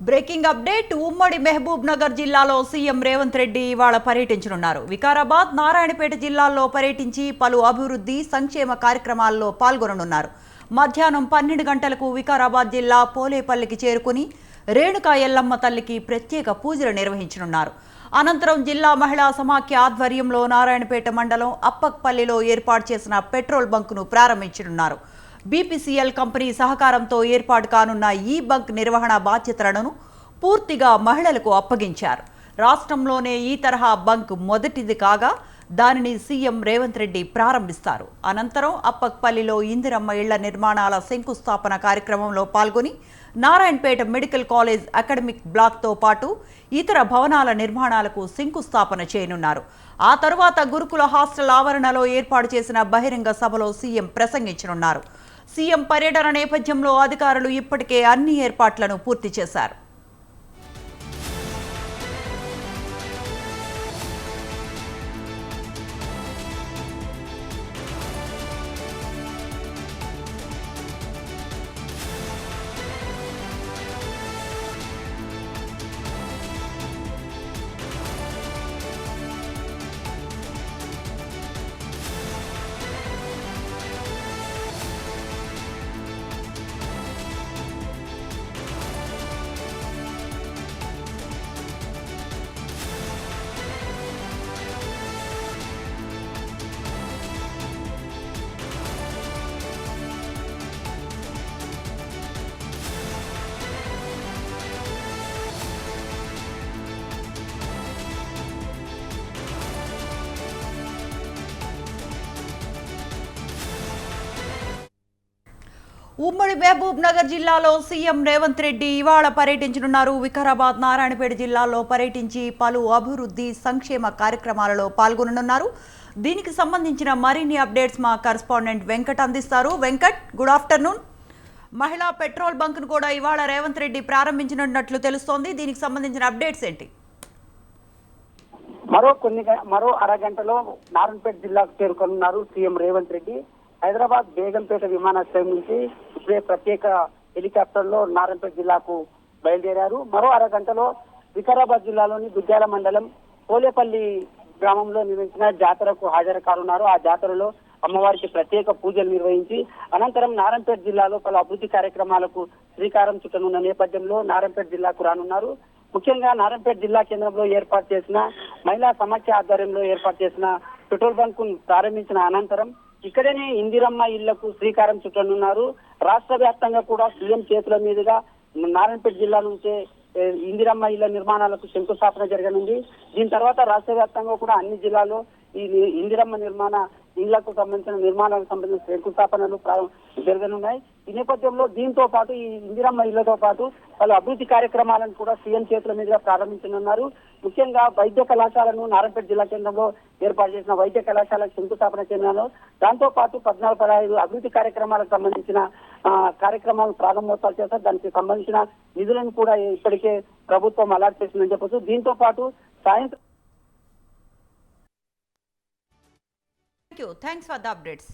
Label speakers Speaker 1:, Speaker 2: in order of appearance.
Speaker 1: Breaking update ఉమ్మడి మహబూబ్ నగర్ జిల్లాలో CM Revanth Reddy ఇవాళ పర్యటించనున్నారు. వికారాబాద్, నారాయణపేట జిల్లాల్లో పర్యటించి పలు అభివృద్ధి సంక్షేమ కార్యక్రమాల్లో పాల్గొననున్నారు. మధ్యాహ్నం 12 గంటలకు వికారాబాద్ జిల్లా పోలేపల్లికి చేరుకుని రేణుకా ఎల్లమ్మ తల్లికి ప్రత్యేక పూజలు నిర్వహించనున్నారు. అనంతరం జిల్లా మహిళా సమాఖ్య ఆధ్వర్యంలో నారాయణపేట మండలం అప్పక్పల్లిలో ఏర్పాటు చేసిన పెట్రోల్ బంకును ప్రారంభించనున్నారు. బీపీసీఎల్ కంపెనీ సహకారంతో ఏర్పాటు కానున్న ఈ బంక్ నిర్వహణ బాధ్యతలను పూర్తిగా మహిళలకు అప్పగించారు. రాష్ట్రంలోనే ఈ తరహా బంక్ మొదటిది కాగా దానిని సీఎం రేవంత్ రెడ్డి ప్రారంభిస్తారు. అనంతరం అప్పక్పల్లిలో ఇందిరమ్మ ఇళ్ల నిర్మాణాల శంకుస్థాపన కార్యక్రమంలో పాల్గొని నారాయణపేట మెడికల్ కాలేజ్ అకాడమిక్ బ్లాక్తో పాటు ఇతర భవనాల నిర్మాణాలకు శంకుస్థాపన చేయనున్నారు. ఆ తరువాత గురుకుల హాస్టల్ ఆవరణలో ఏర్పాటు చేసిన బహిరంగ సభలో సీఎం ప్రసంగించనున్నారు. సీఎం పర్యటన నేపథ్యంలో అధికారులు ఇప్పటికే అన్ని ఏర్పాట్లను పూర్తి చేశారు. ఉమ్మడి మహబూబ్ నగర్ జిల్లాలో సీఎం రేవంత్ రెడ్డి ఇవాళ పర్యటించనున్నారు. వికారాబాద్, నారాయణపేట జిల్లాల్లో పర్యటించి పలు అభివృద్ధి సంక్షేమ కార్యక్రమాలలో పాల్గొననున్నారు. దీనికి సంబంధించిన మరిన్ని అప్డేట్స్ మా కరెస్పాండెంట్ వెంకట్ అందిస్తారు. Venkat, good afternoon. మహిళా పెట్రోల్ బంక్ను కూడా ఇవాళ రేవంత్ రెడ్డి ప్రారంభించనున్నట్లు తెలుస్తోంది. దీనికి సంబంధించిన అప్డేట్స్ ఏంటి?
Speaker 2: మరో అరగంటలో నారాయణపేట జిల్లాకు చేరుకోనున్నారు సీఎం రేవంత్ రెడ్డి. హైదరాబాద్ బేగంపేట విమానాశ్రయం నుంచి ఇప్పుడే ప్రత్యేక హెలికాప్టర్ లో నారాయణపేట జిల్లాకు బయలుదేరారు. మరో అరగంటలో వికారాబాద్ జిల్లాలోని దుగ్గ్యాల మండలం పోలేపల్లి గ్రామంలో నిర్వహించిన జాతరకు హాజరు కానున్నారు. ఆ జాతరలో అమ్మవారికి ప్రత్యేక పూజలు నిర్వహించి అనంతరం నారాయణపేట జిల్లాలో పలు అభివృద్ధి కార్యక్రమాలకు శ్రీకారం చుట్టనున్న నేపథ్యంలో నారాయణపేట జిల్లాకు రానున్నారు. ముఖ్యంగా నారాయణపేట జిల్లా కేంద్రంలో ఏర్పాటు చేసిన మహిళా సమాఖ్య ఆధ్వర్యంలో ఏర్పాటు చేసిన పెట్రోల్ బంక్ ప్రారంభించిన అనంతరం ఇక్కడనే ఇందిరమ్మ ఇళ్లకు శ్రీకారం చుట్టనున్నారు. రాష్ట్ర వ్యాప్తంగా కూడా సీఎం చేతుల మీదుగా నారాయణపేట జిల్లా నుంచే ఇందిరమ్మ ఇళ్ల నిర్మాణాలకు శంకుస్థాపన జరగనుంది. దీని తర్వాత రాష్ట్ర వ్యాప్తంగా కూడా అన్ని జిల్లాల్లో ఈ ఇందిరమ్మ నిర్మాణ ఇళ్లకు సంబంధించిన నిర్మాణాలకు సంబంధించిన శంకుస్థాపనలు జరగనున్నాయి. ఈ నేపథ్యంలో దీంతో పాటు ఈ ఇందిరమ్మ ఇళ్లతో పాటు పలు అభివృద్ధి కార్యక్రమాలను కూడా సీఎం చేతుల మీదుగా ప్రారంభించనున్నారు. ముఖ్యంగా వైద్య కళాశాలను నారాయణపేట జిల్లా కేంద్రంలో ఏర్పాటు చేసిన వైద్య కళాశాల శంకుస్థాపన చేయనున్నారు. దాంతో పాటు 14-15 అభివృద్ధి కార్యక్రమాలకు సంబంధించిన కార్యక్రమాలను ప్రారంభోత్సవాలు చేస్తారు. దానికి సంబంధించిన నిధులను కూడా ఇప్పటికే ప్రభుత్వం అలాట్ చేసిందని చెప్పొచ్చు. దీంతో పాటు సాయంత్రం
Speaker 1: Thanks for the updates.